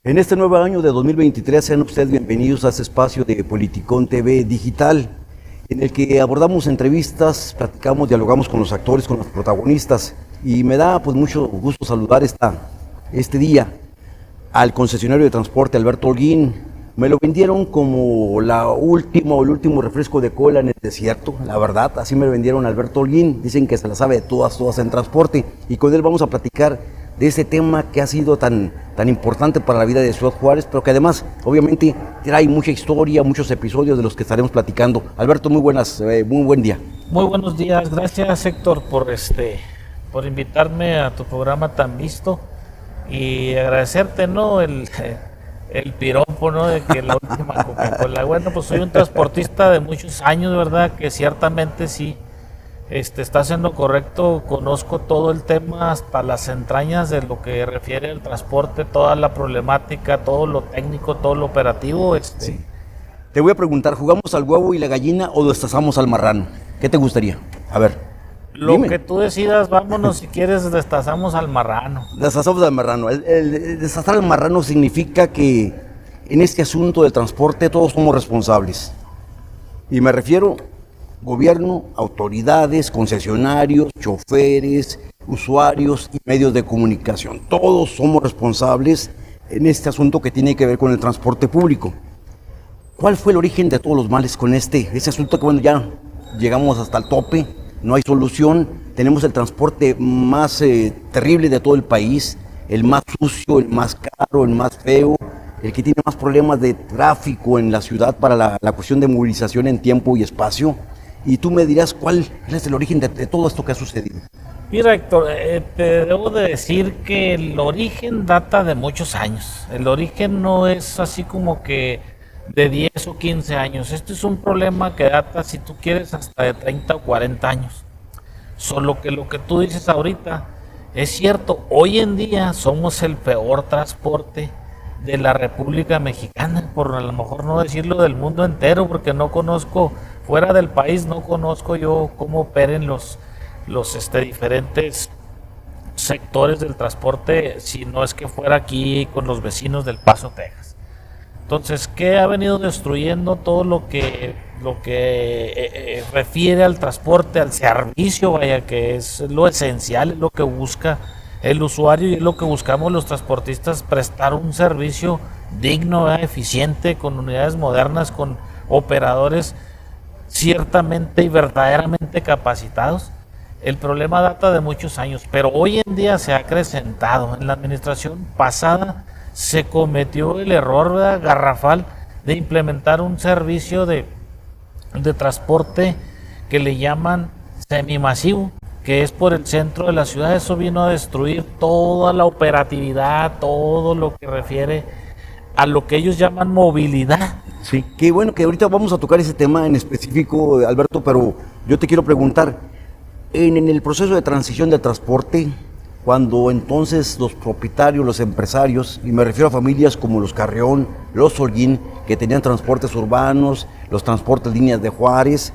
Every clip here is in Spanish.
En este nuevo año de 2023, sean ustedes bienvenidos a este espacio de Politicón TV Digital, en el que abordamos entrevistas, platicamos, dialogamos con los actores, con los protagonistas, y me da pues mucho gusto saludar este día al concesionario de transporte Alberto Holguín. Me lo vendieron como el último refresco de cola en el desierto, la verdad, así me lo vendieron Alberto Holguín. Dicen que se la sabe de todas en transporte, y con él vamos a platicar de ese tema que ha sido tan importante para la vida de Ciudad Juárez, pero que además, obviamente, trae mucha historia, muchos episodios de los que estaremos platicando. Alberto, muy buen día. Muy buenos días, gracias Héctor por invitarme a tu programa tan visto y agradecerte, ¿no? El piropo, ¿no? De que la última Coca-Cola. Bueno, pues soy un transportista de muchos años, ¿verdad? Que ciertamente sí. Está haciendo correcto, conozco todo el tema hasta las entrañas de lo que refiere al transporte, toda la problemática, todo lo técnico, todo lo operativo. Sí. Te voy a preguntar, ¿jugamos al huevo y la gallina o destazamos al marrano? ¿Qué te gustaría? A ver, dime. Que tú decidas, vámonos, si quieres destazamos al marrano. Destazamos al marrano. El destazar al marrano significa que en este asunto del transporte todos somos responsables. Y me refiero gobierno, autoridades, concesionarios, choferes, usuarios y medios de comunicación. Todos somos responsables en este asunto que tiene que ver con el transporte público. ¿Cuál fue el origen de todos los males con ese asunto que, bueno, ya llegamos hasta el tope, no hay solución, tenemos el transporte más terrible de todo el país, el más sucio, el más caro, el más feo, el que tiene más problemas de tráfico en la ciudad para la cuestión de movilización en tiempo y espacio? Y tú me dirás cuál es el origen de todo esto que ha sucedido. Mira, Héctor, te debo de decir que el origen data de muchos años. El origen no es así como que de 10 o 15 años. Este es un problema que data, si tú quieres, hasta de 30 o 40 años. Solo que lo que tú dices ahorita es cierto. Hoy en día somos el peor transporte de la República Mexicana, por a lo mejor no decirlo del mundo entero, porque no conozco, fuera del país, no conozco yo cómo operen los diferentes sectores del transporte, si no es que fuera aquí con los vecinos del Paso, Texas. Entonces, ¿qué ha venido destruyendo todo lo que refiere al transporte, al servicio, vaya, que es lo esencial, es lo que busca el usuario y es lo que buscamos los transportistas, prestar un servicio digno, eficiente, con unidades modernas, con operadores ciertamente y verdaderamente capacitados? El problema data de muchos años, pero hoy en día se ha acrecentado. En la administración pasada se cometió el error, ¿verdad?, garrafal de implementar un servicio de transporte que le llaman semimasivo, que es por el centro de la ciudad. Eso vino a destruir toda la operatividad, todo lo que refiere a lo que ellos llaman movilidad. Sí, que bueno, que ahorita vamos a tocar ese tema en específico, Alberto, pero yo te quiero preguntar, en el proceso de transición del transporte, cuando entonces los propietarios, los empresarios, y me refiero a familias como los Carrión, los Holguín, que tenían transportes urbanos, los transportes líneas de Juárez,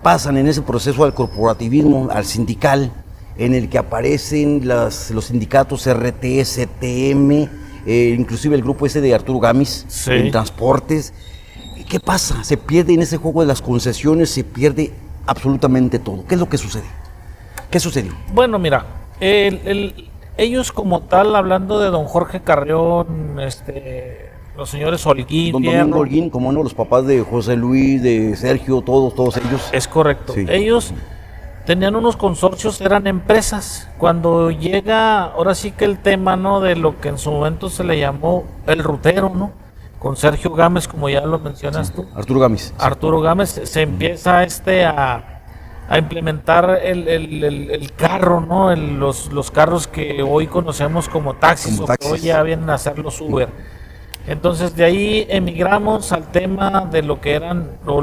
pasan en ese proceso al corporativismo, al sindical, en el que aparecen los sindicatos RT, CTM, inclusive el grupo ese de Arturo Gámez, sí, en transportes. ¿Qué pasa? Se pierde en ese juego de las concesiones, se pierde absolutamente todo. ¿Qué es lo que sucede? ¿Qué sucedió? Bueno, mira, ellos como tal, hablando de don Jorge Carrión, los señores Holguín, don Domingo Holguín, como no, los papás de José Luis, de Sergio, todos ellos. Es correcto. Sí. Ellos tenían unos consorcios, eran empresas. Cuando llega, ahora sí que el tema, ¿no?, de lo que en su momento se le llamó el rutero, ¿no?, con Sergio Gámez, como ya lo mencionas, sí, tú. Arturo Gámez. Arturo Gámez, se empieza a implementar el carro, ¿no?, los carros que hoy conocemos como taxis, o que hoy ya vienen a ser los Uber. Entonces de ahí emigramos al tema de lo que eran o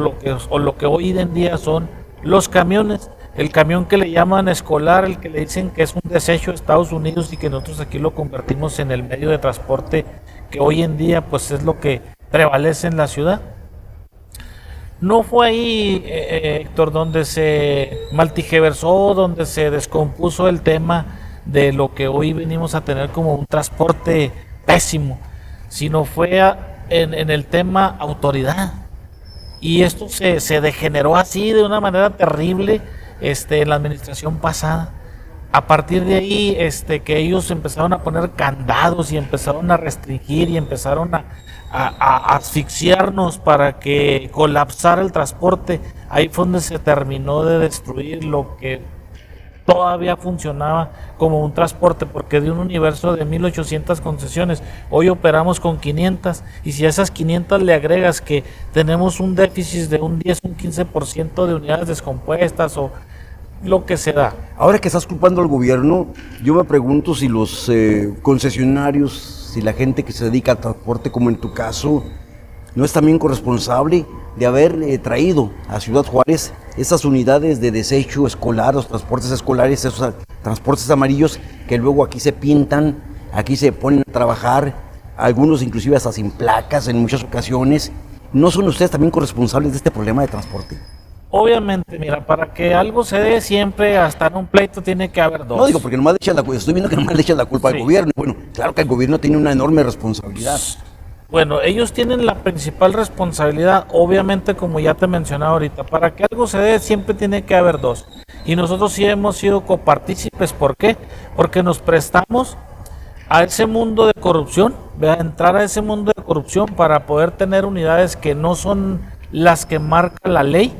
lo que hoy en día son los camiones. El camión que le llaman escolar, el que le dicen que es un desecho de Estados Unidos y que nosotros aquí lo convertimos en el medio de transporte que hoy en día pues es lo que prevalece en la ciudad. No fue ahí, Héctor, donde se maltijeversó, donde se descompuso el tema de lo que hoy venimos a tener como un transporte pésimo. sino fue en el tema autoridad. Y esto se degeneró así de una manera terrible en la administración pasada. A partir de ahí, que ellos empezaron a poner candados y empezaron a restringir y empezaron a asfixiarnos para que colapsara el transporte. Ahí fue donde se terminó de destruir lo que todavía funcionaba como un transporte, porque de un universo de 1800 concesiones, hoy operamos con 500, y si a esas 500 le agregas que tenemos un déficit de un 10, un 15% de unidades descompuestas o lo que se da. Ahora que estás culpando al gobierno, yo me pregunto si los concesionarios, si la gente que se dedica al transporte, como en tu caso, no es también corresponsable de haber traído a Ciudad Juárez esas unidades de desecho escolar, los transportes escolares, esos transportes amarillos que luego aquí se pintan, aquí se ponen a trabajar, algunos inclusive hasta sin placas en muchas ocasiones. ¿No son ustedes también corresponsables de este problema de transporte? Obviamente, mira, para que algo se dé siempre, hasta en un pleito tiene que haber dos. No digo porque nomás le echan la culpa, estoy viendo que nomás le echan la culpa al gobierno. Bueno, claro que el gobierno tiene una enorme responsabilidad. Bueno, ellos tienen la principal responsabilidad, obviamente, como ya te mencionaba ahorita, para que algo se dé siempre tiene que haber dos. Y nosotros sí hemos sido copartícipes, ¿por qué? Porque nos prestamos a ese mundo de corrupción, a entrar a ese mundo de corrupción para poder tener unidades que no son las que marca la ley,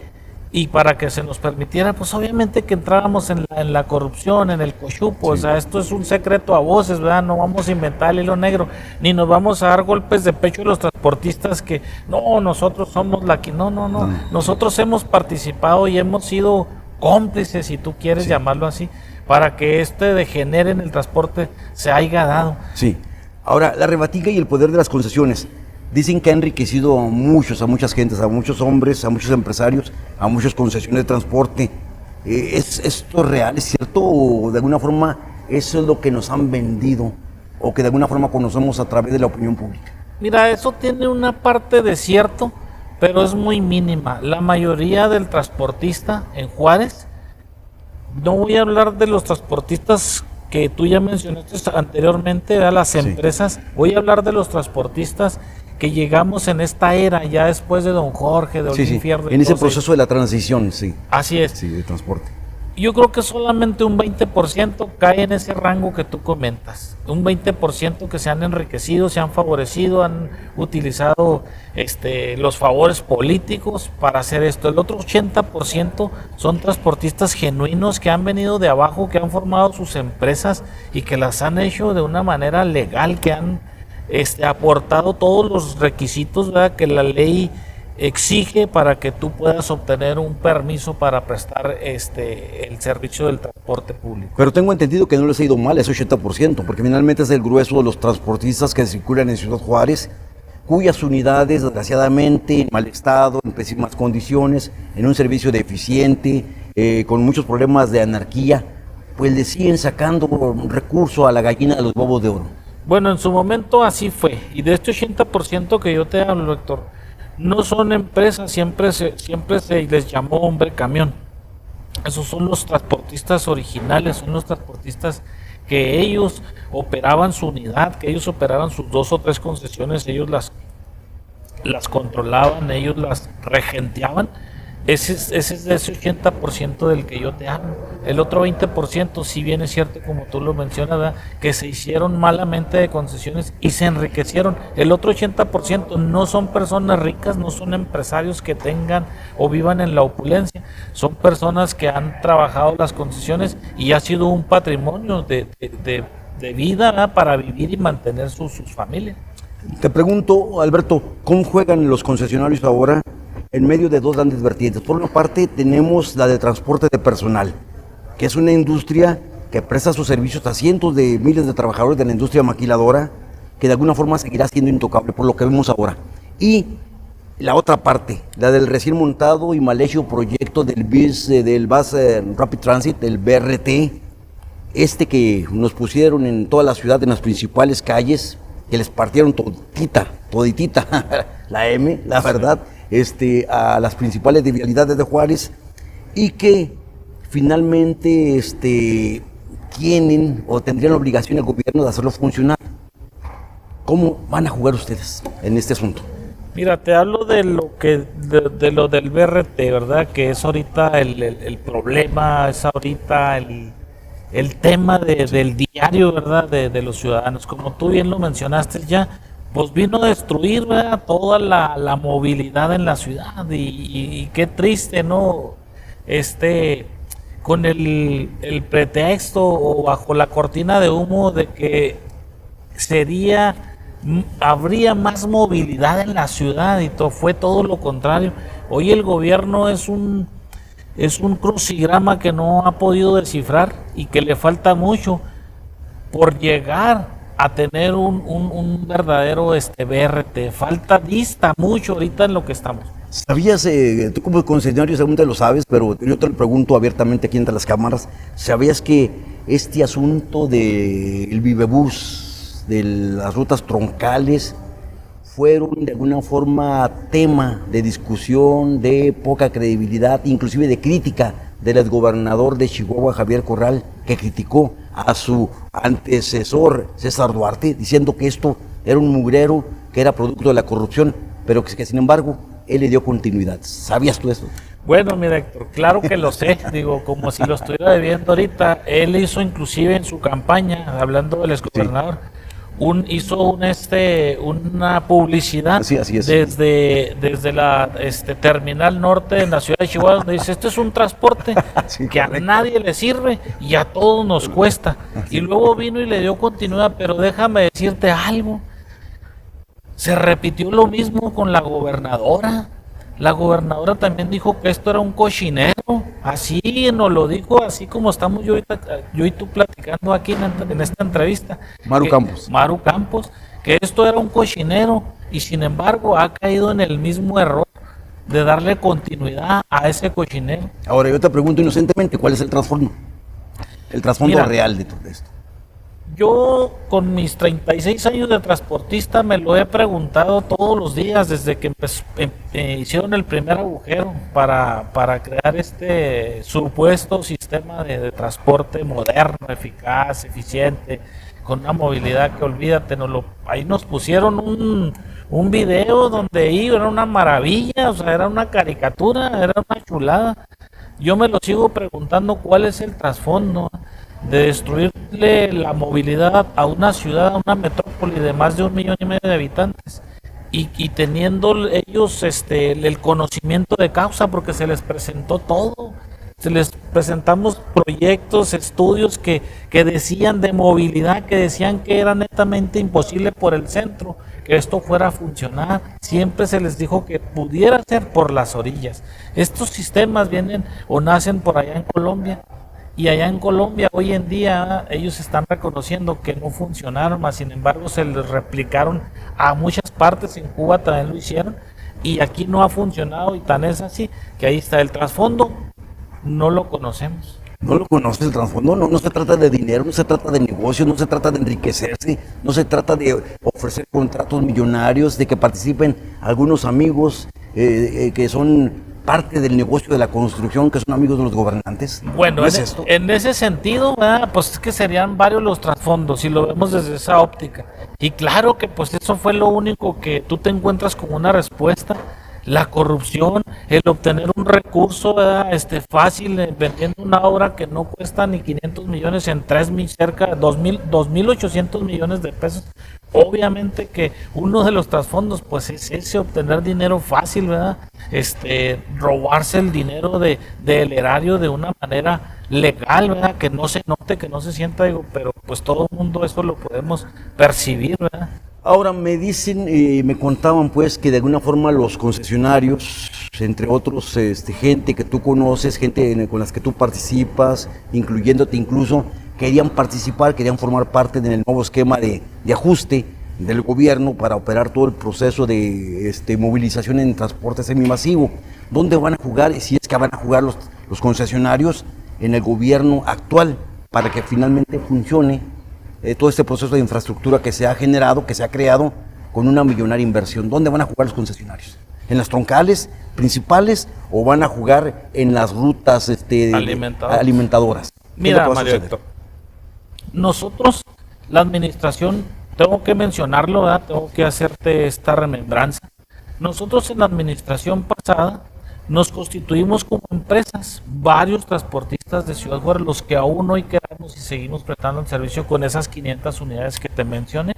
y para que se nos permitiera, pues obviamente que entráramos en la corrupción, en el cochupo. Sí. O sea, esto es un secreto a voces, ¿verdad? No vamos a inventar el hilo negro, ni nos vamos a dar golpes de pecho a los transportistas que, no, nosotros somos la que, no. Nosotros hemos participado y hemos sido cómplices, si tú quieres llamarlo así, para que degenere en el transporte se haya dado. Sí. Ahora, la rebatinga y el poder de las concesiones. Dicen que ha enriquecido a muchas gentes, a muchos hombres, a muchos empresarios, a muchas concesiones de transporte. ¿Es esto real, es cierto? ¿O de alguna forma eso es lo que nos han vendido? ¿O que de alguna forma conocemos a través de la opinión pública? Mira, eso tiene una parte de cierto, pero es muy mínima. La mayoría del transportista en Juárez, no voy a hablar de los transportistas que tú ya mencionaste anteriormente, a las empresas, voy a hablar de los transportistas que llegamos en esta era, ya después de don Jorge, de Olín Fierro. En ese proceso de la transición, sí. Así es. Sí, de transporte. Yo creo que solamente un 20% cae en ese rango que tú comentas. Un 20% que se han enriquecido, se han favorecido, han utilizado los favores políticos para hacer esto. El otro 80% son transportistas genuinos que han venido de abajo, que han formado sus empresas y que las han hecho de una manera legal, que han aportado todos los requisitos, ¿verdad?, que la ley exige para que tú puedas obtener un permiso para prestar el servicio del transporte público. Pero tengo entendido que no les ha ido mal ese 80%, porque finalmente es el grueso de los transportistas que circulan en Ciudad Juárez, cuyas unidades, desgraciadamente, en mal estado, en pésimas condiciones, en un servicio deficiente, con muchos problemas de anarquía, pues le siguen sacando recurso a la gallina de los huevos de oro. Bueno, en su momento así fue, y de este 80% que yo te hablo, Héctor, no son empresas, siempre se les llamó hombre camión. Esos son los transportistas originales, son los transportistas que ellos operaban su unidad, que ellos operaban sus 2 o 3 concesiones, ellos las controlaban, ellos las regenteaban. Ese es de ese 80% del que yo te hablo. El otro 20%, si bien es cierto, como tú lo mencionas, ¿verdad?, que se hicieron malamente de concesiones y se enriquecieron. El otro 80% no son personas ricas, no son empresarios que tengan o vivan en la opulencia. Son personas que han trabajado las concesiones y ha sido un patrimonio de vida, ¿verdad?, para vivir y mantener sus familias. Te pregunto, Alberto, ¿cómo juegan los concesionarios ahora en medio de 2 grandes vertientes? Por una parte tenemos la de transporte de personal, que es una industria que presta sus servicios a cientos de miles de trabajadores de la industria maquiladora, que de alguna forma seguirá siendo intocable por lo que vemos ahora. Y la otra parte, la del recién montado y mal hecho proyecto del Bus Rapid Transit, del BRT, que nos pusieron en toda la ciudad, en las principales calles, que les partieron toditita la M, la verdad, a las principales vialidades de Juárez, y que finalmente tienen o tendrían la obligación el gobierno de hacerlo funcionar. ¿Cómo van a jugar ustedes en este asunto? Mira, te hablo de lo del BRT, ¿verdad? Que es ahorita el problema, es ahorita el tema del diario, ¿verdad? De los ciudadanos. Como tú bien lo mencionaste ya, pues vino a destruir, ¿verdad? Toda la movilidad en la ciudad y qué triste, ¿no? Con el pretexto o bajo la cortina de humo de que habría más movilidad en la ciudad y fue todo lo contrario. Hoy el gobierno es un crucigrama que no ha podido descifrar y que le falta mucho por llegar a tener un verdadero BRT. Dista mucho ahorita en lo que estamos. ¿Sabías, tú como concesionario seguramente lo sabes, pero yo te lo pregunto abiertamente aquí entre las cámaras, ¿sabías que este asunto del Vivebús, de las rutas troncales, fueron de alguna forma tema de discusión, de poca credibilidad, inclusive de crítica del exgobernador de Chihuahua, Javier Corral, que criticó a su antecesor, César Duarte, diciendo que esto era un mugrero, que era producto de la corrupción, pero que sin embargo él le dio continuidad? ¿Sabías tú eso? Bueno, mira, Héctor, claro que lo sé, digo, como si lo estuviera viviendo ahorita. Él hizo inclusive en su campaña, hablando del exgobernador, hizo una publicidad así es. desde la terminal norte en la ciudad de Chihuahua, donde dice, este es un transporte que correcto, a nadie le sirve y a todos nos cuesta. Y luego vino y le dio continuidad, pero déjame decirte algo, se repitió lo mismo con la gobernadora. La gobernadora también dijo que esto era un cochinero, así nos lo dijo, así como estamos yo y tú platicando aquí en esta entrevista. Maru Campos, que esto era un cochinero y sin embargo ha caído en el mismo error de darle continuidad a ese cochinero. Ahora yo te pregunto inocentemente, ¿cuál es el trasfondo? El trasfondo real de todo esto. Yo con mis 36 años de transportista me lo he preguntado todos los días desde que hicieron el primer agujero para crear este supuesto sistema de transporte moderno, eficaz, eficiente, con una movilidad que olvídate, ahí nos pusieron un video donde era una maravilla, o sea, era una caricatura, era una chulada. Yo me lo sigo preguntando cuál es el trasfondo de destruirle la movilidad a una ciudad, a una metrópoli de más de 1,5 millones de habitantes y teniendo ellos el conocimiento de causa, porque se les presentó todo, se les presentamos proyectos, estudios que decían de movilidad, que decían que era netamente imposible por el centro que esto fuera a funcionar. Siempre se les dijo que pudiera ser por las orillas. Estos sistemas vienen o nacen por allá en Colombia. Y allá en Colombia hoy en día ellos están reconociendo que no funcionaron, más sin embargo se les replicaron a muchas partes, en Cuba también lo hicieron y aquí no ha funcionado y tan es así que ahí está el trasfondo, no lo conocemos. No lo conoces el trasfondo, no se trata de dinero, no se trata de negocios, no se trata de enriquecerse, no se trata de ofrecer contratos millonarios, de que participen algunos amigos que son parte del negocio de la construcción, que son amigos de los gobernantes. Bueno, en ese sentido, pues es que serían varios los trasfondos si lo vemos desde esa óptica. Y claro que pues eso fue lo único que tú te encuentras como una respuesta. La corrupción, el obtener un recurso fácil, vendiendo una obra que no cuesta ni 500 millones en 3,000, cerca de 2,800 millones de pesos. Obviamente que uno de los trasfondos pues es ese, obtener dinero fácil, ¿verdad? Robarse el dinero del erario de una manera legal, ¿verdad? Que no se note, que no se sienta, pero pues todo el mundo eso lo podemos percibir, ¿verdad? Ahora me dicen, me contaban pues que de alguna forma los concesionarios, entre otros gente que tú conoces, gente con las que tú participas, incluyéndote incluso, querían participar, querían formar parte del nuevo esquema de ajuste del gobierno para operar todo el proceso de movilización en transporte semimasivo. ¿Dónde van a jugar, si es que van a jugar los concesionarios en el gobierno actual para que finalmente funcione todo este proceso de infraestructura que se ha generado, que se ha creado con una millonaria inversión? ¿Dónde van a jugar los concesionarios? ¿En las troncales principales o van a jugar en las rutas alimentadoras? Mira, Mario Héctor, nosotros, la administración tengo que mencionarlo, ¿verdad? Tengo que hacerte esta remembranza. Nosotros en la administración pasada nos constituimos como empresas, varios transportistas de Ciudad Juárez, los que aún hoy quedamos y seguimos prestando el servicio con esas 500 unidades que te mencioné.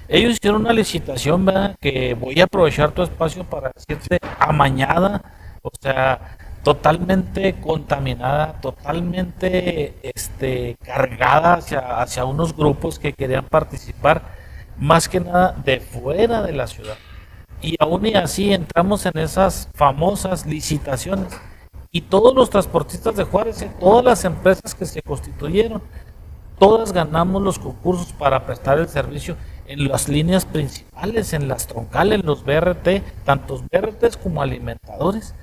Ellos hicieron una licitación, ¿verdad? Que voy a aprovechar tu espacio para decirte amañada, o sea, totalmente contaminada, totalmente cargada hacia unos grupos que querían participar, más que nada de fuera de la ciudad. Y aún y así entramos en esas famosas licitaciones. Y todos los transportistas de Juárez, todas las empresas que se constituyeron, todas ganamos los concursos para prestar el servicio en las líneas principales, en las troncales, en los BRT, tantos BRTs como alimentadores.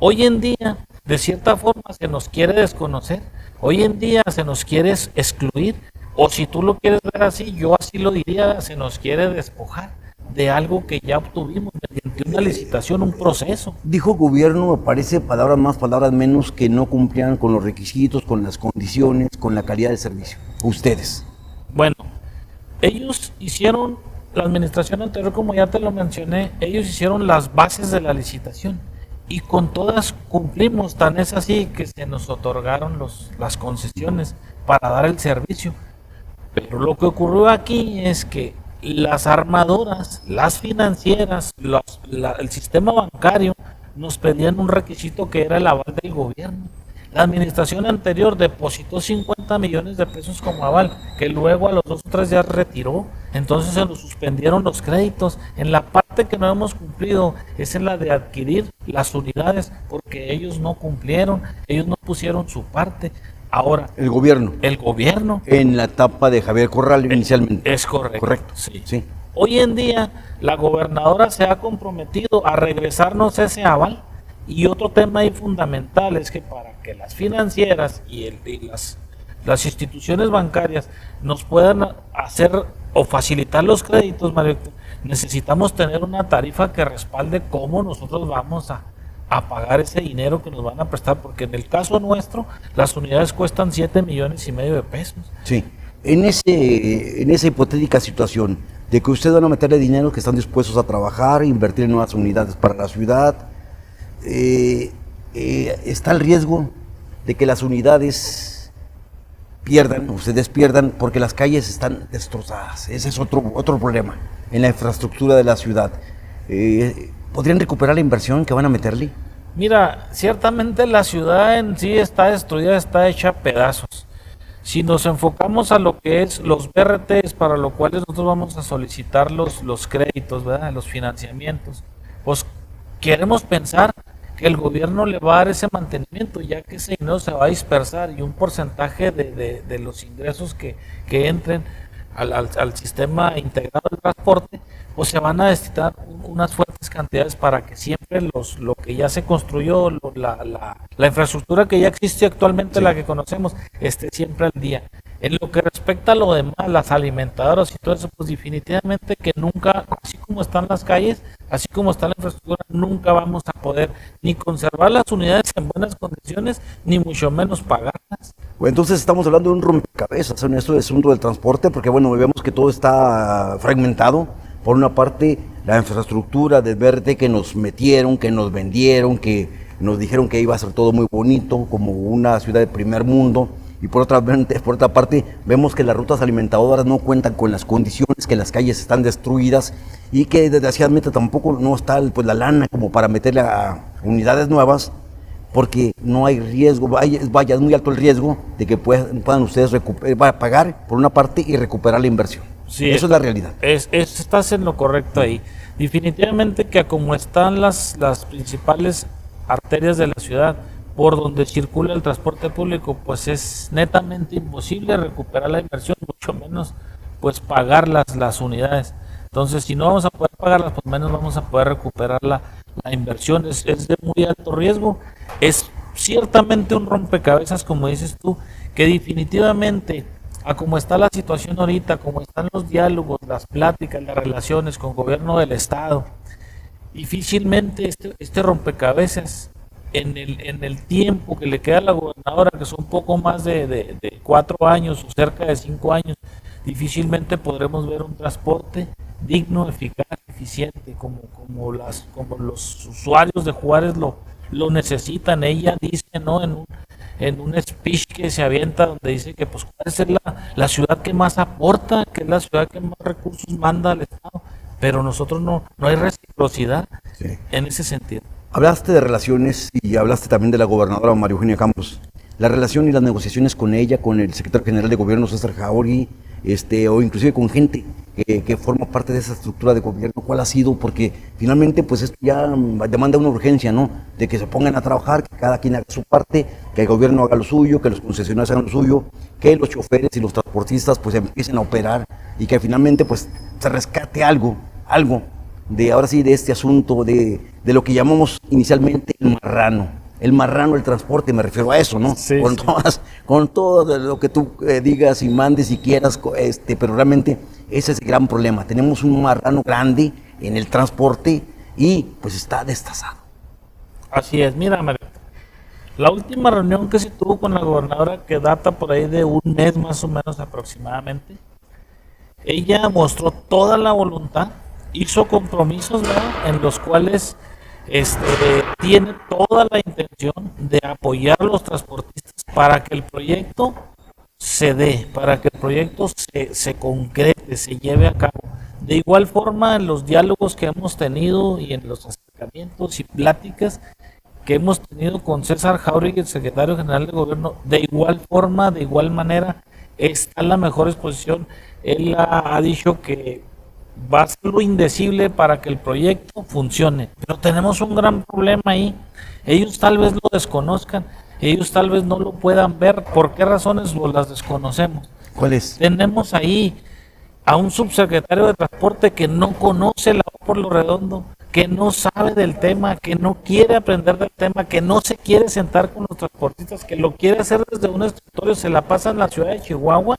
Hoy en día, de cierta forma, se nos quiere desconocer, hoy en día se nos quiere excluir, o si tú lo quieres ver así, yo así lo diría, se nos quiere despojar de algo que ya obtuvimos mediante una licitación, un proceso. Dijo gobierno, me parece, palabras más, palabras menos, que no cumplían con los requisitos, con las condiciones, con la calidad del servicio. Ustedes. Bueno, ellos hicieron, la administración anterior, como ya te lo mencioné, ellos hicieron las bases de la licitación y con todas cumplimos, tan es así que se nos otorgaron las concesiones para dar el servicio. Pero lo que ocurrió aquí es que las armadoras, las financieras, el sistema bancario nos pedían un requisito que era el aval del gobierno. La administración anterior depositó 50 millones de pesos como aval, que luego a los 2 o 3 días retiró. Entonces se nos suspendieron los créditos. En la parte que no hemos cumplido es en la de adquirir las unidades, porque ellos no cumplieron, ellos no pusieron su parte. Ahora, el gobierno. En la etapa de Javier Corral inicialmente. Es correcto. Correcto. Sí. Hoy en día, la gobernadora se ha comprometido a regresarnos ese aval. Y otro tema ahí fundamental es que para que las financieras y las instituciones bancarias nos puedan hacer o facilitar los créditos, Mario, necesitamos tener una tarifa que respalde cómo nosotros vamos a pagar ese dinero que nos van a prestar, porque en el caso nuestro las unidades cuestan 7,5 millones de pesos. Sí, en esa hipotética situación de que ustedes van a meterle dinero, que están dispuestos a trabajar, invertir en nuevas unidades para la ciudad, está el riesgo de que las unidades ustedes pierdan, porque las calles están destrozadas. Ese es otro problema en la infraestructura de la ciudad. ¿Podrían recuperar la inversión que van a meterle? Mira, ciertamente la ciudad en sí está destruida, está hecha a pedazos. Si nos enfocamos a lo que es los BRTs, para lo cual nosotros vamos a solicitar los créditos, ¿verdad?, los financiamientos, pues queremos pensar que el gobierno le va a dar ese mantenimiento, ya que ese dinero se va a dispersar y un porcentaje de los ingresos que entren al sistema integrado del transporte, pues se van a destinar unas fuertes cantidades para que siempre lo que ya se construyó, la infraestructura que ya existe actualmente, sí, la que conocemos, esté siempre al día. En lo que respecta a lo demás, las alimentadoras y todo eso, pues definitivamente que nunca, así como están las calles, así como está la infraestructura, nunca vamos a poder ni conservar las unidades en buenas condiciones, ni mucho menos pagarlas. Bueno, entonces estamos hablando de un rompecabezas en esto del asunto del transporte, porque bueno, vemos que todo está fragmentado. Por una parte, la infraestructura del BRT que nos metieron, que nos vendieron, que nos dijeron que iba a ser todo muy bonito, como una ciudad de primer mundo. Y por otra parte, vemos que las rutas alimentadoras no cuentan con las condiciones, que las calles están destruidas y que desgraciadamente tampoco no está pues la lana como para meterle a unidades nuevas, porque no hay riesgo, vaya, es muy alto el riesgo de que puedan ustedes pagar por una parte y recuperar la inversión. Sí, eso es la realidad. Estás en lo correcto ahí. Definitivamente que como están las principales arterias de la ciudad, por donde circula el transporte público, pues es netamente imposible recuperar la inversión, mucho menos pues pagar las unidades. Entonces, si no vamos a poder pagarlas, pues menos vamos a poder recuperar la inversión. Es de muy alto riesgo. Es ciertamente un rompecabezas, como dices tú, que definitivamente, a como está la situación ahorita, como están los diálogos, las pláticas, las relaciones con el gobierno del estado, difícilmente este rompecabezas en el tiempo que le queda a la gobernadora, que son poco más de 4 años o cerca de 5 años, difícilmente podremos ver un transporte digno, eficaz, eficiente, como los usuarios de Juárez lo necesitan. Ella dice, ¿no? En un speech que se avienta donde dice que pues Juárez es la ciudad que más aporta, que es la ciudad que más recursos manda al Estado, pero nosotros no hay reciprocidad en ese sentido. Hablaste de relaciones y hablaste también de la gobernadora María Eugenia Campos. La relación y las negociaciones con ella, con el secretario general de gobierno César Jauregui, o inclusive con gente que forma parte de esa estructura de gobierno, ¿cuál ha sido? Porque finalmente pues esto ya demanda una urgencia, ¿no? De que se pongan a trabajar, que cada quien haga su parte, que el gobierno haga lo suyo, que los concesionarios hagan lo suyo, que los choferes y los transportistas pues empiecen a operar y que finalmente pues se rescate algo de ahora sí de este asunto de lo que llamamos inicialmente el marrano del transporte, me refiero a eso, ¿no? Sí, con todo lo que tú digas y mandes y quieras, pero realmente ese es el gran problema. Tenemos un marrano grande en el transporte y pues está destazado. Así es, mira, María, la última reunión que se tuvo con la gobernadora, que data por ahí de un mes más o menos aproximadamente, ella mostró toda la voluntad, hizo compromisos, ¿verdad?, en los cuales tiene toda la intención de apoyar a los transportistas para que el proyecto se dé, para que el proyecto se concrete, se lleve a cabo. De igual forma, en los diálogos que hemos tenido y en los acercamientos y pláticas que hemos tenido con César Jauregui, el secretario general de gobierno, de igual forma, de igual manera, está en la mejor exposición. Él ha dicho que va a ser lo indecible para que el proyecto funcione, pero tenemos un gran problema ahí. Ellos tal vez lo desconozcan, ellos tal vez no lo puedan ver. ¿Por qué razones las desconocemos? ¿Cuál es? Tenemos ahí a un subsecretario de transporte que no conoce la O por lo redondo, que no sabe del tema, que no quiere aprender del tema, que no se quiere sentar con los transportistas, que lo quiere hacer desde un escritorio, se la pasa en la ciudad de Chihuahua.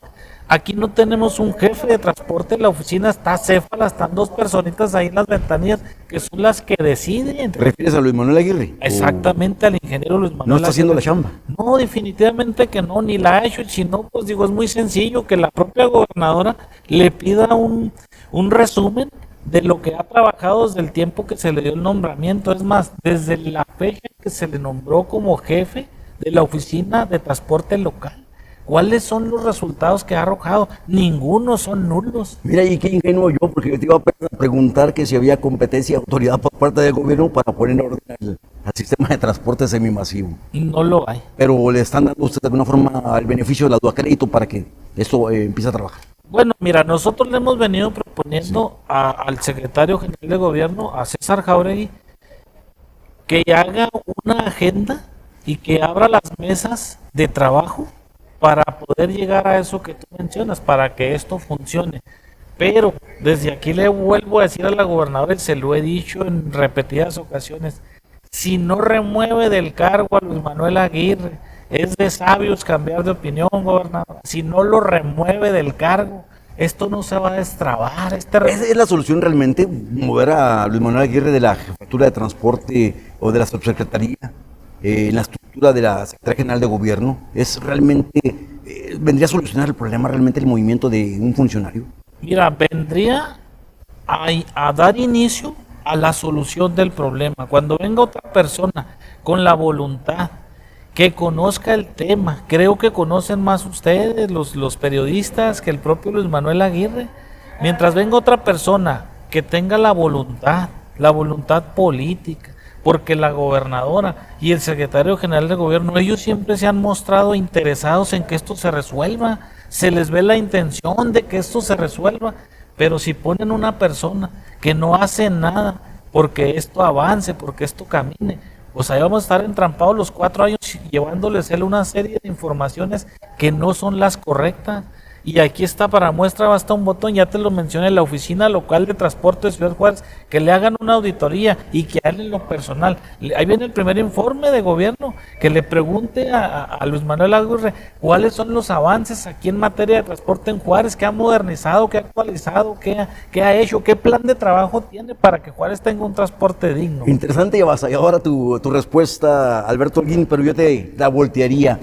Aquí no tenemos un jefe de transporte, la oficina está céfala, están dos personitas ahí en las ventanillas que son las que deciden. ¿Te refieres a Luis Manuel Aguirre? Exactamente, al ingeniero Luis Manuel. ¿No está haciendo la chamba? No, definitivamente que no, ni la ha hecho. Si no, pues digo, es muy sencillo que la propia gobernadora le pida un resumen de lo que ha trabajado desde el tiempo que se le dio el nombramiento. Es más, desde la fecha que se le nombró como jefe de la oficina de transporte local. ¿Cuáles son los resultados que ha arrojado? Ninguno, son nulos. Mira, y qué ingenuo yo, porque te iba a preguntar que si había competencia y autoridad por parte del gobierno para poner en orden al sistema de transporte semimasivo. No lo hay. Pero le están dando a usted de alguna forma el beneficio de la duda crédito para que esto empiece a trabajar. Bueno, mira, nosotros le hemos venido proponiendo al secretario general de gobierno, a César Jauregui, que haga una agenda y que abra las mesas de trabajo para poder llegar a eso que tú mencionas, para que esto funcione. Pero desde aquí le vuelvo a decir a la gobernadora, y se lo he dicho en repetidas ocasiones, si no remueve del cargo a Luis Manuel Aguirre, es de sabios cambiar de opinión, gobernador. Si no lo remueve del cargo, esto no se va a destrabar. ¿Esa es la solución realmente? ¿Mover a Luis Manuel Aguirre de la jefatura de transporte o de la subsecretaría en la estructura de la Secretaría General de Gobierno? ¿Es realmente, vendría a solucionar el problema realmente el movimiento de un funcionario? Mira, vendría a dar inicio a la solución del problema. Cuando venga otra persona con la voluntad, que conozca el tema, creo que conocen más ustedes, los periodistas, que el propio Luis Manuel Aguirre. Mientras venga otra persona que tenga la voluntad política, porque la gobernadora y el secretario general de gobierno, ellos siempre se han mostrado interesados en que esto se resuelva, se les ve la intención de que esto se resuelva, pero si ponen una persona que no hace nada porque esto avance, porque esto camine, pues ahí vamos a estar entrampados los 4 años llevándoles él una serie de informaciones que no son las correctas. Y aquí está, para muestra basta un botón, ya te lo mencioné, la oficina local de transporte de Ciudad Juárez, que le hagan una auditoría y que hagan lo personal. Ahí viene el primer informe de gobierno, que le pregunte a Luis Manuel Aguirre cuáles son los avances aquí en materia de transporte en Juárez, qué ha modernizado, qué ha actualizado, qué ha hecho, qué plan de trabajo tiene para que Juárez tenga un transporte digno. Interesante y avasalladora tu respuesta, Alberto Holguín, pero yo te la voltearía.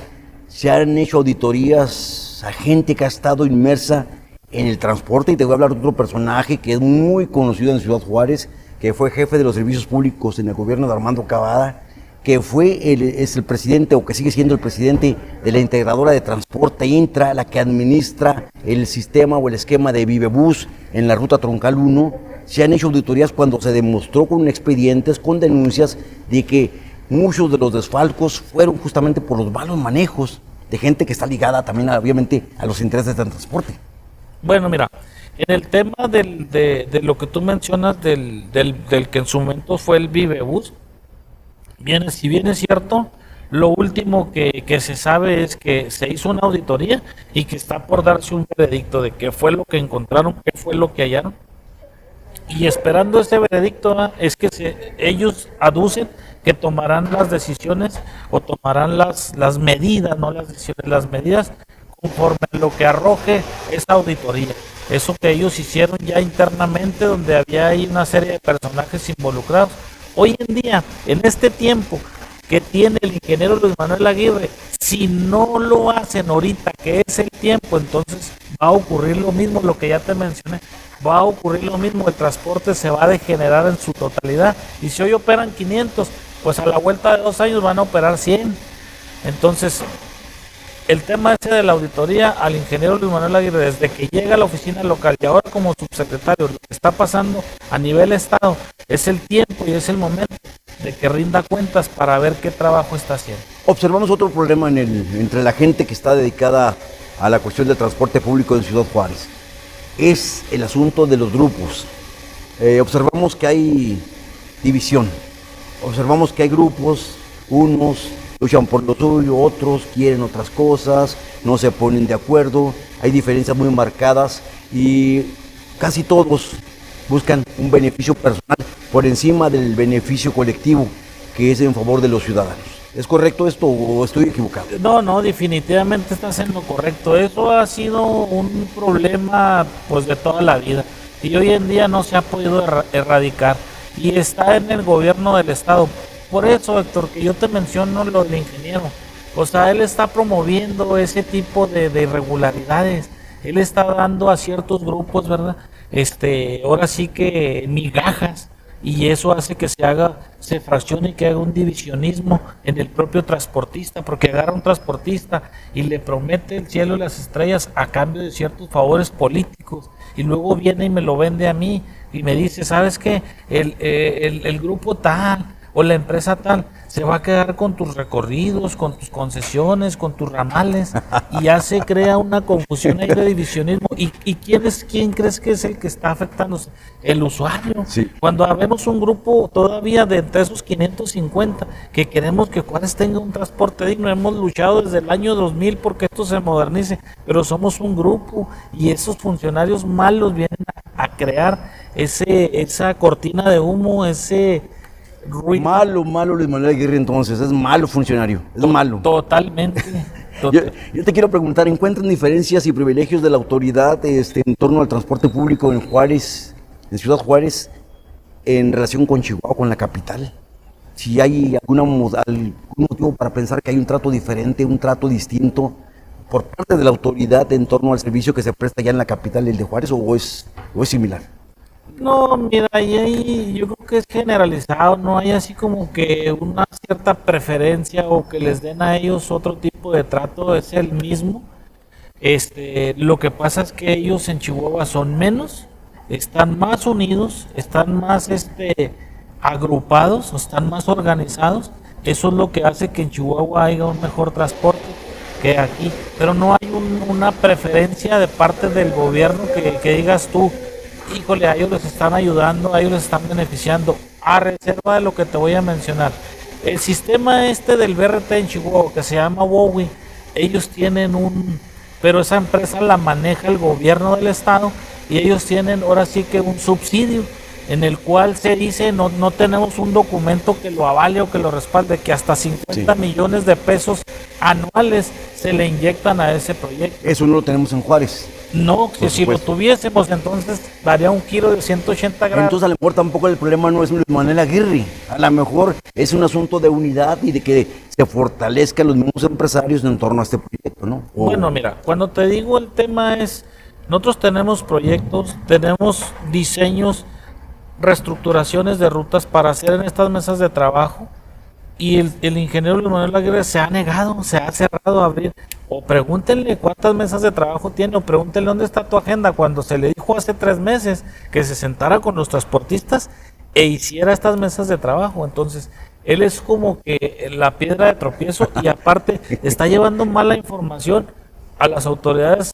Se han hecho auditorías a gente que ha estado inmersa en el transporte, y te voy a hablar de otro personaje que es muy conocido en Ciudad Juárez, que fue jefe de los servicios públicos en el gobierno de Armando Cavada, que es el presidente, o que sigue siendo el presidente de la integradora de transporte Intra, la que administra el sistema o el esquema de Vivebus en la ruta Troncal 1. Se han hecho auditorías cuando se demostró con expedientes, con denuncias de que muchos de los desfalcos fueron justamente por los malos manejos de gente que está ligada también, obviamente, a los intereses del transporte. Bueno, mira, en el tema de lo que tú mencionas del que en su momento fue el Vivebus, si bien es cierto, lo último que se sabe es que se hizo una auditoría y que está por darse un veredicto de qué fue lo que encontraron, qué fue lo que hallaron. Y esperando ese veredicto es que ellos aducen que tomarán las decisiones o tomarán las medidas, no las decisiones, las medidas conforme a lo que arroje esa auditoría. Eso que ellos hicieron ya internamente, donde había ahí una serie de personajes involucrados. Hoy en día, en este tiempo que tiene el ingeniero Luis Manuel Aguirre, si no lo hacen ahorita, que es el tiempo, entonces va a ocurrir lo mismo, lo que ya te mencioné, va a ocurrir lo mismo, el transporte se va a degenerar en su totalidad, y si hoy operan 500, pues a la vuelta de 2 años van a operar 100. Entonces, el tema ese de la auditoría al ingeniero Luis Manuel Aguirre, desde que llega a la oficina local y ahora como subsecretario, lo que está pasando a nivel estado, es el tiempo y es el momento de que rinda cuentas para ver qué trabajo está haciendo. Observamos otro problema entre la gente que está dedicada a la cuestión del transporte público en Ciudad Juárez. Es el asunto de los grupos. Observamos que hay división. Observamos que hay grupos, unos luchan por lo suyo, otros quieren otras cosas, no se ponen de acuerdo, hay diferencias muy marcadas y casi todos buscan un beneficio personal por encima del beneficio colectivo, que es en favor de los ciudadanos. ¿Es correcto esto o estoy equivocado? No, definitivamente estás en lo correcto. Eso ha sido un problema pues de toda la vida y hoy en día no se ha podido erradicar y está en el gobierno del estado. Por eso, Héctor, que yo te menciono lo del ingeniero. O sea, él está promoviendo ese tipo de irregularidades. Él está dando a ciertos grupos, ¿verdad? Ahora sí que migajas. Y eso hace que se fraccione y que haga un divisionismo en el propio transportista, porque agarra un transportista y le promete el cielo y las estrellas a cambio de ciertos favores políticos. Y luego viene y me lo vende a mí y me dice, ¿sabes qué? El grupo tal o la empresa tal se va a quedar con tus recorridos, con tus concesiones, con tus ramales, y ya se crea una confusión ahí de divisionismo. ¿Y quién crees que es el que está afectándose? El usuario. Sí. Cuando habemos un grupo todavía de entre esos 550 que queremos que Juárez tenga un transporte digno, hemos luchado desde el año 2000 porque esto se modernice, pero somos un grupo y esos funcionarios malos vienen a crear esa cortina de humo, ese ruido. Malo Luis Manuel Aguirre, entonces, es malo funcionario, es malo. Totalmente. Yo te quiero preguntar, ¿encuentran diferencias y privilegios de la autoridad en torno al transporte público en Juárez, en Ciudad Juárez, en relación con Chihuahua, con la capital? Si hay algún motivo para pensar que hay un trato diferente, un trato distinto por parte de la autoridad en torno al servicio que se presta ya en la capital, el de Juárez, o es similar. No, mira, ahí yo creo que es generalizado, no hay así como que una cierta preferencia o que les den a ellos otro tipo de trato, es el mismo. Lo que pasa es que ellos en Chihuahua son menos, están más unidos, están más agrupados, están más organizados. Eso es lo que hace que en Chihuahua haya un mejor transporte que aquí, pero no hay una preferencia de parte del gobierno que digas tú, híjole, a ellos les están ayudando, a ellos les están beneficiando, a reserva de lo que te voy a mencionar. El sistema del BRT en Chihuahua, que se llama WOWI, ellos tienen pero esa empresa la maneja el gobierno del estado y ellos tienen ahora sí que un subsidio en el cual se dice, no tenemos un documento que lo avale o que lo respalde, que hasta 50 millones de pesos anuales se le inyectan a ese proyecto. Eso no lo tenemos en Juárez. No, que si lo tuviésemos, entonces daría un giro de 180 grados. Entonces a lo mejor tampoco el problema no es Luis Manuel Aguirre, a lo mejor es un asunto de unidad y de que se fortalezcan los mismos empresarios en torno a este proyecto, ¿no? Bueno, mira, cuando te digo el tema es Nosotros tenemos proyectos, tenemos diseños, reestructuraciones de rutas para hacer en estas mesas de trabajo, y el ingeniero Luis Manuel Aguirre se ha negado, se ha cerrado a abrir. O pregúntenle cuántas mesas de trabajo tiene, o pregúntenle dónde está tu agenda, cuando se le dijo hace 3 meses que se sentara con los transportistas e hiciera estas mesas de trabajo. Entonces, él es como que la piedra de tropiezo, y aparte está llevando mala información a las autoridades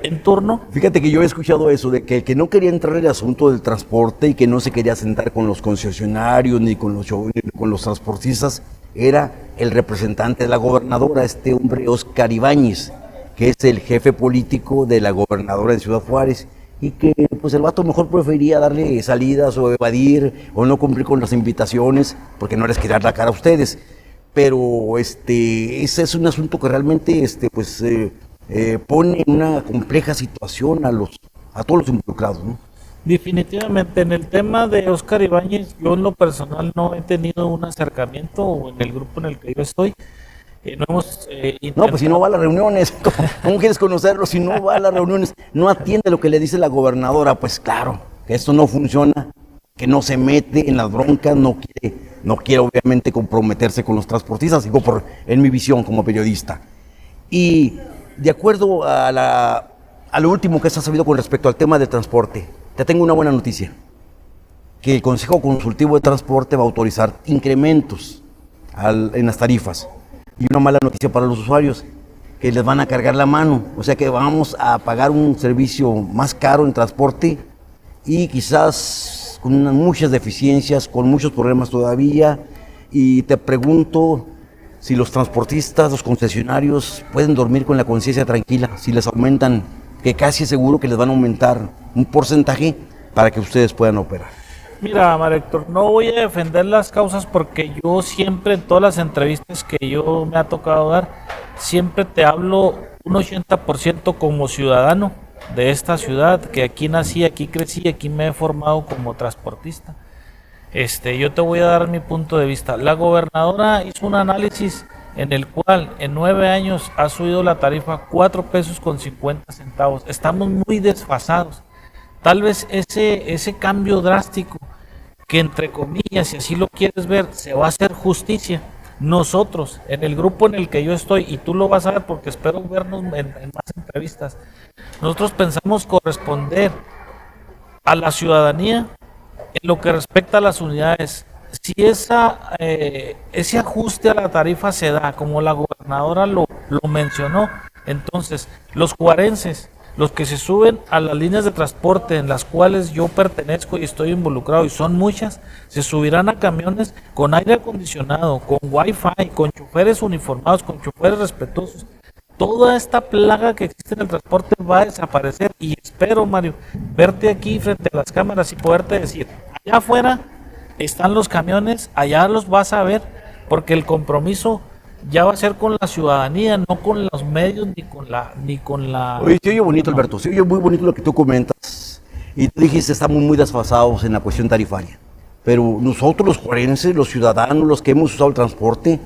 en turno. Fíjate que yo he escuchado eso, de que el que no quería entrar en el asunto del transporte y que no se quería sentar con los concesionarios ni con los transportistas era el representante de la gobernadora, este hombre Óscar Ibáñez, que es el jefe político de la gobernadora de Ciudad Juárez, y que pues el vato mejor prefería darle salidas o evadir o no cumplir con las invitaciones, porque no les quería dar la cara a ustedes. Pero ese es un asunto que realmente pone en una compleja situación a todos los involucrados, ¿no? Definitivamente, en el tema de Óscar Ibáñez, yo en lo personal no he tenido un acercamiento, o en el grupo en el que yo estoy, no hemos No, pues si no va a las reuniones, ¿cómo quieres conocerlo? Si no va a las reuniones, no atiende lo que le dice la gobernadora, pues claro, que esto no funciona, que no se mete en las broncas, no quiere obviamente comprometerse con los transportistas, digo en mi visión como periodista. Y de acuerdo a lo último que se ha sabido con respecto al tema del transporte, te tengo una buena noticia, que el Consejo Consultivo de Transporte va a autorizar incrementos en las tarifas, y una mala noticia para los usuarios, que les van a cargar la mano, o sea que vamos a pagar un servicio más caro en transporte y quizás con muchas deficiencias, con muchos problemas todavía. Y te pregunto si los transportistas, los concesionarios pueden dormir con la conciencia tranquila, si les aumentan, que casi es seguro que les van a aumentar un porcentaje para que ustedes puedan operar. Mira, Mario Héctor, no voy a defender las causas, porque yo siempre en todas las entrevistas que yo me ha tocado dar, siempre te hablo un 80% como ciudadano de esta ciudad, que aquí nací, aquí crecí, aquí me he formado como transportista. Yo te voy a dar mi punto de vista. La gobernadora hizo un análisis en el cual en 9 años ha subido la tarifa 4 pesos con 50 centavos. Estamos muy desfasados. Tal vez ese cambio drástico, que entre comillas, si así lo quieres ver, se va a hacer justicia. Nosotros, en el grupo en el que yo estoy, y tú lo vas a ver porque espero vernos en más entrevistas, nosotros pensamos corresponder a la ciudadanía en lo que respecta a las unidades. Si ese ajuste a la tarifa se da, como la gobernadora lo mencionó, entonces los juarenses, los que se suben a las líneas de transporte en las cuales yo pertenezco y estoy involucrado, y son muchas, se subirán a camiones con aire acondicionado, con wifi, con choferes uniformados, con choferes respetuosos. Toda esta plaga que existe en el transporte va a desaparecer, y espero, Mario, verte aquí frente a las cámaras y poderte decir, allá afuera están los camiones, allá los vas a ver, porque el compromiso ya va a ser con la ciudadanía, no con los medios ni con la. Oye, se oye bonito, Alberto, se oye muy bonito lo que tú comentas, y tú dijiste estamos muy desfasados en la cuestión tarifaria, pero nosotros los juarenses, los ciudadanos, los que hemos usado el transporte,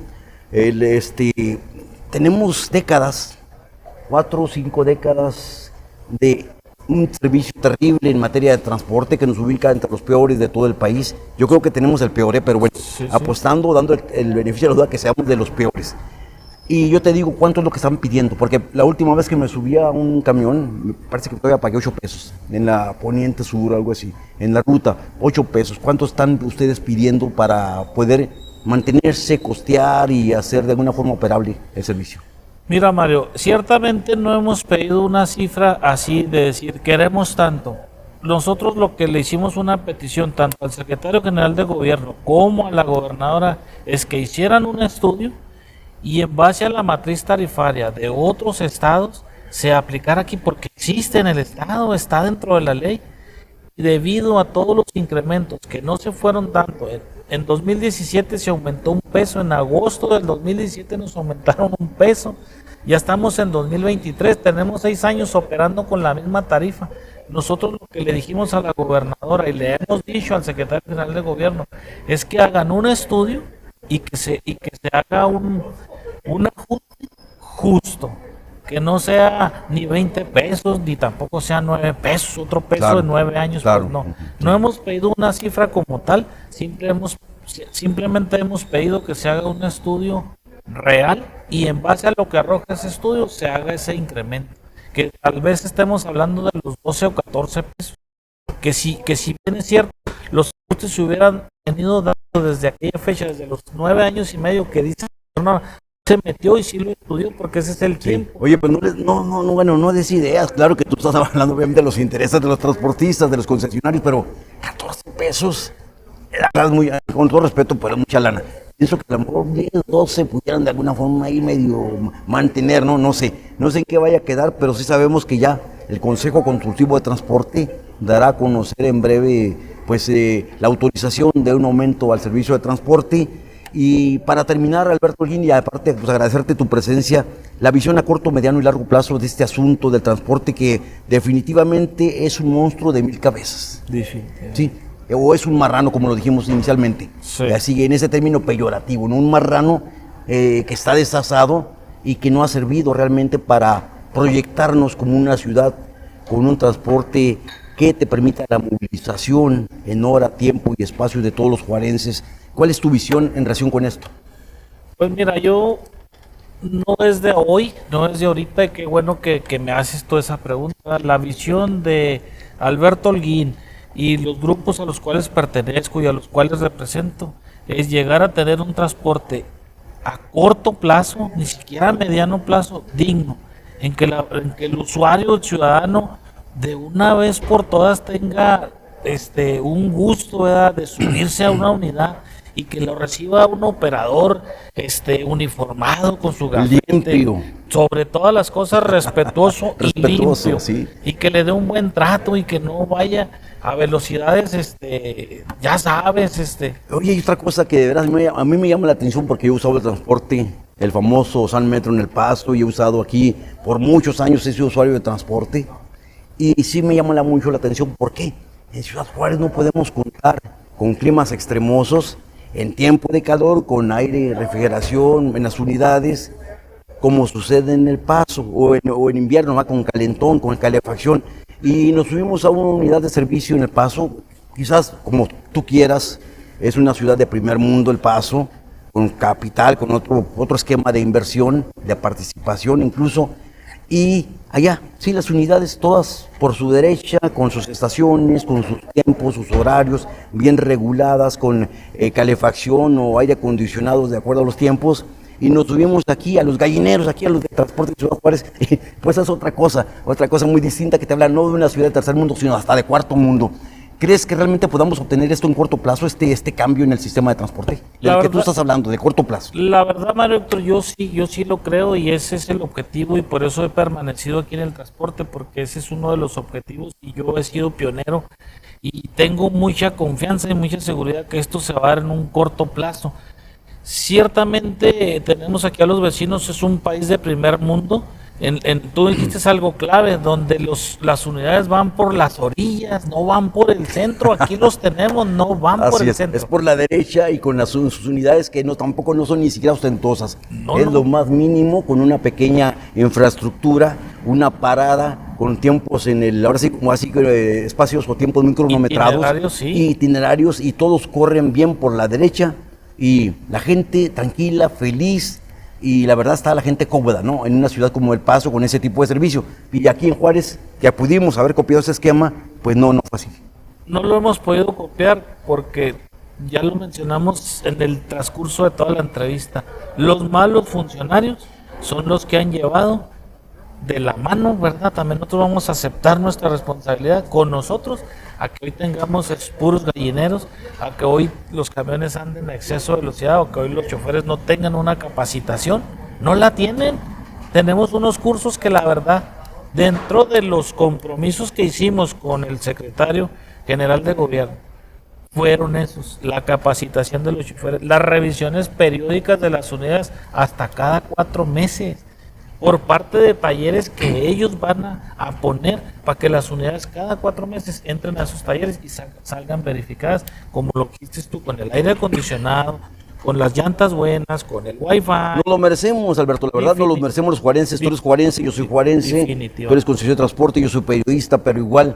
tenemos décadas, 4 o 5 décadas de un servicio terrible en materia de transporte que nos ubica entre los peores de todo el país. Yo creo que tenemos el peor, pero bueno, sí. Apostando, dando el beneficio de la duda, que seamos de los peores. Y yo te digo cuánto es lo que están pidiendo, porque la última vez que me subí a un camión, me parece que todavía pagué 8 pesos, en la Poniente Sur, algo así, en la ruta, 8 pesos. ¿Cuánto están ustedes pidiendo para poder mantenerse, costear y hacer de alguna forma operable el servicio? Mira, Mario, ciertamente no hemos pedido una cifra así de decir queremos tanto. Nosotros lo que le hicimos una petición tanto al secretario general de gobierno como a la gobernadora es que hicieran un estudio y en base a la matriz tarifaria de otros estados se aplicara aquí, porque existe en el estado, está dentro de la ley. Debido a todos los incrementos que no se fueron dando, en 2017 se aumentó 1 peso, en agosto del 2017 nos aumentaron 1 peso, ya estamos en 2023, tenemos 6 años operando con la misma tarifa. Nosotros lo que le dijimos a la gobernadora y le hemos dicho al secretario general de gobierno es que hagan un estudio y que se haga un ajuste justo. que no sea ni 20 pesos, ni tampoco sea 9 pesos, otro peso Claro, de 9 años, claro. pues no hemos pedido una cifra como tal, simplemente hemos pedido que se haga un estudio real y en base a lo que arroja ese estudio se haga ese incremento, que tal vez estemos hablando de los 12 o 14 pesos, que si bien es cierto, los ajustes se hubieran venido dando desde aquella fecha, desde los 9 años y medio que dice se metió y sí lo estudió porque ese es el tiempo. Oye, pues bueno, no des ideas. Claro que tú estás hablando obviamente de los intereses de los transportistas, de los concesionarios, pero 14 pesos, la verdad, con todo respeto, pero es mucha lana. Pienso que a lo mejor 10, 12 pudieran de alguna forma ahí medio mantener, ¿no? No sé en qué vaya a quedar, pero sí sabemos que ya el Consejo Consultivo de Transporte dará a conocer en breve, pues, la autorización de un aumento al servicio de transporte. Y para terminar, Alberto Holguín, y aparte pues agradecerte tu presencia, la visión a corto, mediano y largo plazo de este asunto del transporte que definitivamente es un monstruo de 1000 cabezas. Sí, o es un marrano, como lo dijimos inicialmente. Sí. Así, en ese término peyorativo, ¿no? Un marrano que está desasado y que no ha servido realmente para proyectarnos como una ciudad con un transporte que te permita la movilización en hora, tiempo y espacio de todos los juarenses. ¿Cuál es tu visión en relación con esto? Pues mira, yo no es de hoy, no es de ahorita, y qué bueno que me haces toda esa pregunta. La visión de Alberto Holguín y los grupos a los cuales pertenezco y a los cuales represento es llegar a tener un transporte a corto plazo, ni siquiera a mediano plazo, digno, en que el usuario, el ciudadano, de una vez por todas tenga un gusto, ¿verdad?, de subirse a una unidad y que lo reciba un operador uniformado con su gafete, limpio, sobre todas las cosas respetuoso y limpio, sí. y que le dé un buen trato y que no vaya a velocidades, ya sabes, Oye, hay otra cosa que de veras a mí me llama la atención porque yo he usado el transporte, el famoso San Metro en El Paso, y he usado aquí por muchos años, he sido usuario de transporte, y sí me llama mucho la atención. ¿Por qué? En Ciudad Juárez no podemos contar con climas extremosos en tiempo de calor, con aire, refrigeración en las unidades, como sucede en El Paso, o en invierno, ¿va?, con calentón, con calefacción. Y nos subimos a una unidad de servicio en El Paso, quizás como tú quieras, es una ciudad de primer mundo El Paso, con capital, con otro esquema de inversión, de participación incluso. Y allá, sí, las unidades todas por su derecha, con sus estaciones, con sus tiempos, sus horarios, bien reguladas, con calefacción o aire acondicionado de acuerdo a los tiempos. Y nos subimos aquí a los gallineros, aquí a los de transporte de Ciudad Juárez, pues es otra cosa muy distinta, que te habla no de una ciudad de tercer mundo, sino hasta de cuarto mundo. ¿Crees que realmente podamos obtener esto en corto plazo, este cambio en el sistema de transporte? Del que tú estás hablando, de corto plazo. La verdad, Mario Héctor, yo sí lo creo, y ese es el objetivo, y por eso he permanecido aquí en el transporte, porque ese es uno de los objetivos, y yo he sido pionero, y tengo mucha confianza y mucha seguridad que esto se va a dar en un corto plazo. Ciertamente tenemos aquí a los vecinos, es un país de primer mundo. Tú dijiste algo clave, donde las unidades van por las orillas, no van por el centro. Aquí los tenemos, no van por el centro. Es por la derecha y con sus unidades que tampoco no son ni siquiera ostentosas. Es lo más mínimo, con una pequeña infraestructura, una parada, con tiempos ahora sí, como así, espacios o tiempos muy cronometrados. Itinerarios, y todos corren bien por la derecha, y la gente tranquila, feliz. Y la verdad está la gente cómoda, ¿no?, en una ciudad como El Paso, con ese tipo de servicio. Y aquí en Juárez, que pudimos haber copiado ese esquema, pues no fue así. No lo hemos podido copiar porque ya lo mencionamos en el transcurso de toda la entrevista. Los malos funcionarios son los que han llevado de la mano, ¿verdad? También nosotros vamos a aceptar nuestra responsabilidad con nosotros, a que hoy tengamos puros gallineros, a que hoy los camiones anden a exceso de velocidad, o que hoy los choferes no tengan una capacitación. No la tienen. Tenemos unos cursos que, la verdad, dentro de los compromisos que hicimos con el secretario general de gobierno, fueron esos: la capacitación de los choferes, las revisiones periódicas de las unidades hasta cada 4 meses, por parte de talleres que ellos van a poner para que las unidades cada 4 meses entren a esos talleres y salgan verificadas, como lo que hiciste tú, con el aire acondicionado, con las llantas buenas, con el wifi. No lo merecemos, Alberto, la verdad no lo merecemos los juarenses. Tú eres juarense, yo soy juarense, tú eres consejero de transporte, yo soy periodista, pero igual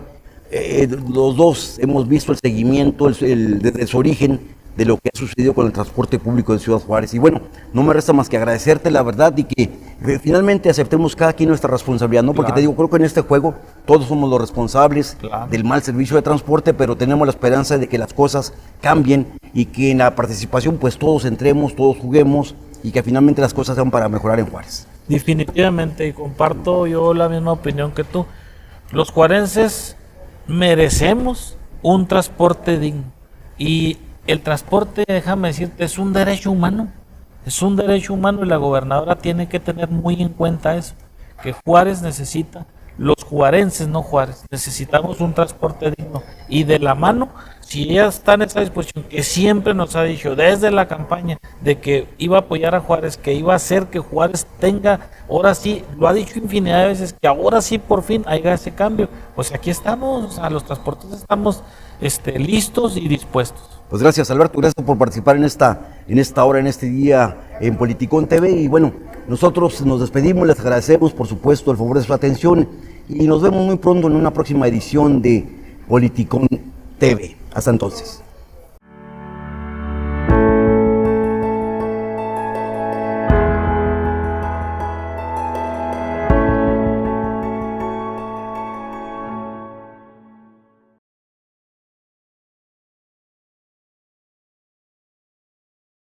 los dos hemos visto el seguimiento desde su origen de lo que ha sucedido con el transporte público de Ciudad Juárez. Y bueno, no me resta más que agradecerte la verdad y que finalmente aceptemos cada quien nuestra responsabilidad, ¿no? Porque te digo, creo que en este juego todos somos los responsables del mal servicio de transporte, pero tenemos la esperanza de que las cosas cambien y que en la participación pues todos entremos, todos juguemos y que finalmente las cosas sean para mejorar en Juárez. Definitivamente, y comparto yo la misma opinión que tú. Los juarenses merecemos un transporte digno y el transporte, déjame decirte, es un derecho humano. Es un derecho humano y la gobernadora tiene que tener muy en cuenta eso, que Juárez necesita, los juarenses, no Juárez, necesitamos un transporte digno. Y de la mano, si ella está en esa disposición, que siempre nos ha dicho desde la campaña, de que iba a apoyar a Juárez, que iba a hacer que Juárez tenga, ahora sí, lo ha dicho infinidad de veces, que ahora sí por fin haya ese cambio. Pues aquí estamos, o sea, los transportes estamos listos y dispuestos. Pues gracias, Alberto, gracias por participar en esta hora, en este día en Politicón TV. Y bueno, nosotros nos despedimos, les agradecemos por supuesto el favor de su atención y nos vemos muy pronto en una próxima edición de Politicón TV. Hasta entonces.